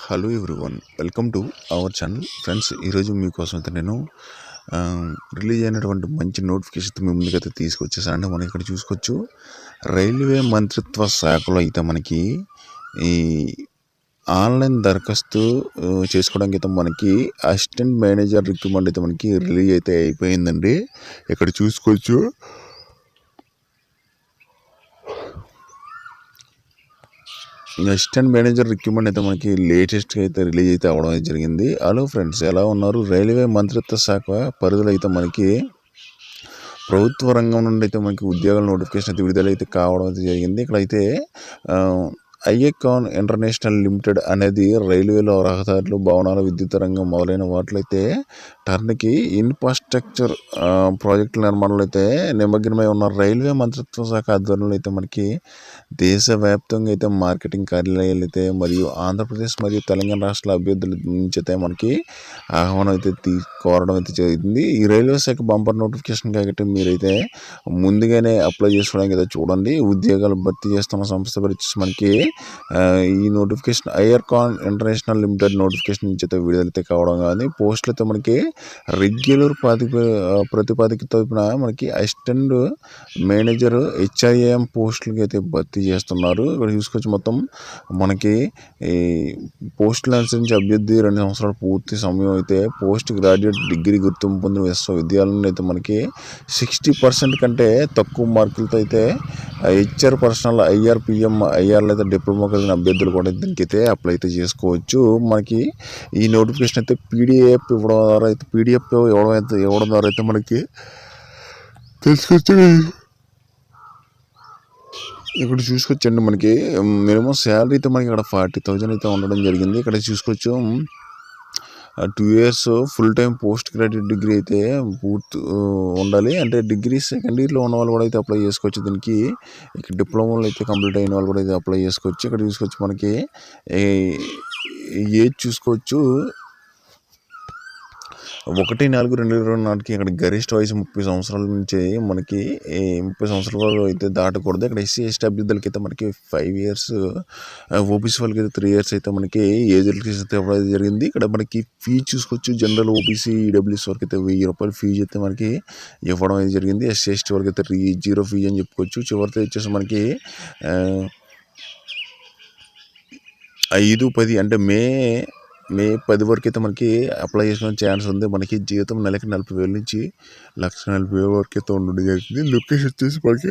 Hello everyone, welcome to our channel. Friends, ఈరోజు మీకోసం అయితే నేను రిలీజ్ అయినటువంటి మంచి నోటిఫికేషన్ మీ ముందుకైతే తీసుకొచ్చేసానండి. మనం ఇక్కడ చూసుకోవచ్చు, రైల్వే మంత్రిత్వ శాఖలో అయితే మనకి ఈ ఆన్లైన్ దరఖాస్తు చేసుకోవడానికి అయితే మనకి అసిస్టెంట్ మేనేజర్ రిక్రూట్మెంట్ అయితే మనకి రిలీజ్ అయితే అయిపోయిందండి. ఇక్కడ చూసుకోవచ్చు, అసిస్టెంట్ మేనేజర్ రిక్రూట్మెంట్ అయితే మనకి లేటెస్ట్గా అయితే రిలీజ్ అయితే అవ్వడం అయితే జరిగింది. హలో ఫ్రెండ్స్, ఎలా ఉన్నారు? రైల్వే మంత్రిత్వ శాఖ పరిధిలో అయితే మనకి ప్రభుత్వ రంగం నుండి అయితే మనకి ఉద్యోగాల నోటిఫికేషన్ అయితే విడుదల అయితే కావడం అయితే జరిగింది. ఇక్కడైతే ఐకాన్ ఇంటర్నేషనల్ లిమిటెడ్ అనేది రైల్వేలో రహదారులు, భవనాలు, విద్యుత్ రంగం మొదలైన వాటిలో అయితే టర్న్కి ఇన్ఫ్రాస్ట్రక్చర్ ప్రాజెక్టుల నిర్మాణంలో అయితే నిమగ్నమై ఉన్న రైల్వే మంత్రిత్వ శాఖ ఆధ్వర్యంలో అయితే మనకి దేశవ్యాప్తంగా అయితే మార్కెటింగ్ కార్యాలయాలు అయితే మరియు ఆంధ్రప్రదేశ్ మరియు తెలంగాణ రాష్ట్రాల అభ్యర్థుల నుంచి అయితే మనకి ఆహ్వానం అయితే కోరడం అయితే జరిగింది. ఈ రైల్వే శాఖ బంపర్ నోటిఫికేషన్ కాబట్టి మీరైతే ముందుగానే అప్లై చేసుకోవడానికి అయితే చూడండి. ఉద్యోగాలు భర్తీ చేస్తున్న సంస్థ వచ్చేసి మనకి ఈ notification icon international limited notification నుంచి అయితే విడుదలైతే కావడం కానీ పోస్టులు అయితే మనకి రెగ్యులర్ ప్రతిపాదికతో మనకి అసిస్టెంట్ మేనేజర్ HIM పోస్టులకి అయితే భర్తీ చేస్తున్నారు. ఇక్కడ చూసుకోవచ్చు, మొత్తం మనకి ఈ పోస్టులు అనుసరించి అభ్యర్థి 2 సంవత్సరాల పూర్తి సమయం అయితే పోస్ట్ గ్రాడ్యుయేట్ డిగ్రీ గుర్తింపు పొందిన విశ్వవిద్యాలయంలో అయితే మనకి 60% కంటే తక్కువ మార్కులతో అయితే HR పర్సనల్ IRPM IRలో అయితే డిప్లొమా కలిగిన అభ్యర్థులు కూడా దీనికి అయితే అప్లై అయితే చేసుకోవచ్చు. మనకి ఈ నోటిఫికేషన్ అయితే PDF ఇవ్వడం ద్వారా అయితే మనకి తెలుసుకోవచ్చు. ఇక్కడ చూసుకోవచ్చండి, మనకి మినిమం శాలరీ అయితే మనకి ఇక్కడ 40,000 అయితే ఉండడం జరిగింది. ఇక్కడ చూసుకోవచ్చు, 2 years full time post graduate degree అయితే పూర్తి ఉండాలి. అంటే డిగ్రీ సెకండ్ ఇయర్లో ఉన్న వాళ్ళు కూడా అయితే అప్లై చేసుకోవచ్చు. దీనికి ఇక్కడ డిప్లొమాలో అయితే కంప్లీట్ అయిన వాళ్ళు కూడా అయితే అప్లై చేసుకోవచ్చు. ఇక్కడ చూసుకోవచ్చు, మనకి ఏజ్ చూసుకోవచ్చు, 1/4/2020 నాటికి ఇక్కడ గరిష్ట వయసు 30 సంవత్సరాల నుంచి మనకి 30 సంవత్సరాల వరకు అయితే దాటకూడదు. ఇక్కడ SC ST అభ్యర్థులకి అయితే మనకి 5 years, OBC వాళ్ళకి అయితే 3 years అయితే మనకి ఏజ్ రిలాక్సేషన్ అయితే ఇవ్వడం జరిగింది. ఇక్కడ మనకి ఫీజు చూసుకోవచ్చు, జనరల్ OBC EWS వరకు అయితే 1000 రూపాయలు ఫీజు అయితే మనకి ఇవ్వడం అయితే జరిగింది. SC ST వరకు అయితే 0 ఫీజు అని చెప్పుకోవచ్చు. చివరితో వచ్చేసి మనకి 5/10 అంటే మే 10 వరకు అయితే మనకి అప్లై చేసుకునే ఛాన్స్ ఉంది. మనకి జీతం నెలకి 40,000 నుంచి 1,40,000 వరకు అయితే ఉండడం జరిగింది. లొకేషన్ వచ్చేసి మనకి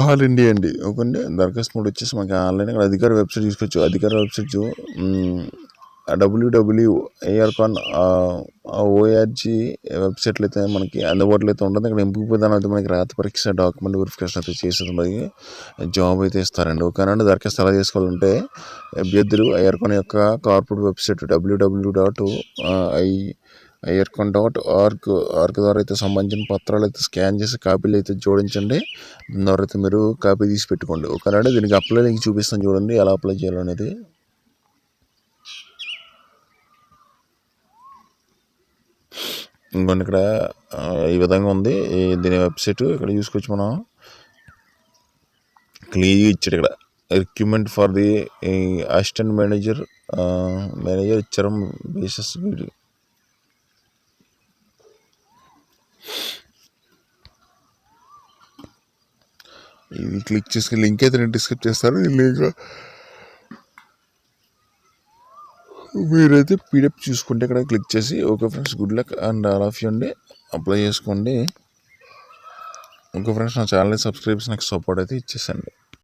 ఆల్ ఇండియా అండి. ఓకే, దరఖాస్తు మోడ్ వచ్చేసి మనకి ఆన్లైన్. ఇక్కడ అధికార వెబ్సైట్ చూసుకోవచ్చు. అధికార వెబ్సైట్ www.aircon.org వెబ్సైట్లో అయితే మనకి అందుబాటులో అయితే ఉంటుంది. ఇక్కడ ఎంపిక విధానం అయితే మనకి రాత పరీక్ష, డాక్యుమెంట్ వెరిఫికేషన్ అయితే చేసేది, మనకి జాబ్ అయితే ఇస్తారండి. ఓకేనండి, దరఖాస్తు ఎలా చేసుకోవాలంటే అభ్యర్థులు ఐకాన్ యొక్క కార్పొరేట్ వెబ్సైట్ www.aircon.org ద్వారా అయితే సంబంధించిన పత్రాలు అయితే స్కాన్ చేసి కాపీలు అయితే జోడించండి. దాని ద్వారా అయితే మీరు కాపీ తీసి పెట్టుకోండి. ఓకేనండి, దీనికి అప్లై లింక్ చూపిస్తాను, చూడండి ఎలా అప్లై చేయాలనేది. ఇంకొన్ని ఇక్కడ ఈ విధంగా ఉంది దీని వెబ్సైట్. ఇక్కడ చూసుకోవచ్చు, మనం క్లియర్గా ఇచ్చాడు. ఇక్కడ recruitment for the assistant manager ఇచ్చారు బేసిస్ వీడియో. ఇది క్లిక్ చేసుకుని లింక్ అయితే నేను డిస్క్రిప్ట్ చేస్తాను. ఈ లింక్ మీరైతే PDF చూసుకుంటే ఇక్కడ క్లిక్ చేసి okay friends, good luck and all of you అండి, అప్లై చేసుకోండి. ఓకే ఫ్రెండ్స్, నా ఛానల్ని సబ్స్క్రైబ్ చేసి నాకు సపోర్ట్ అయితే ఇచ్చేసండి.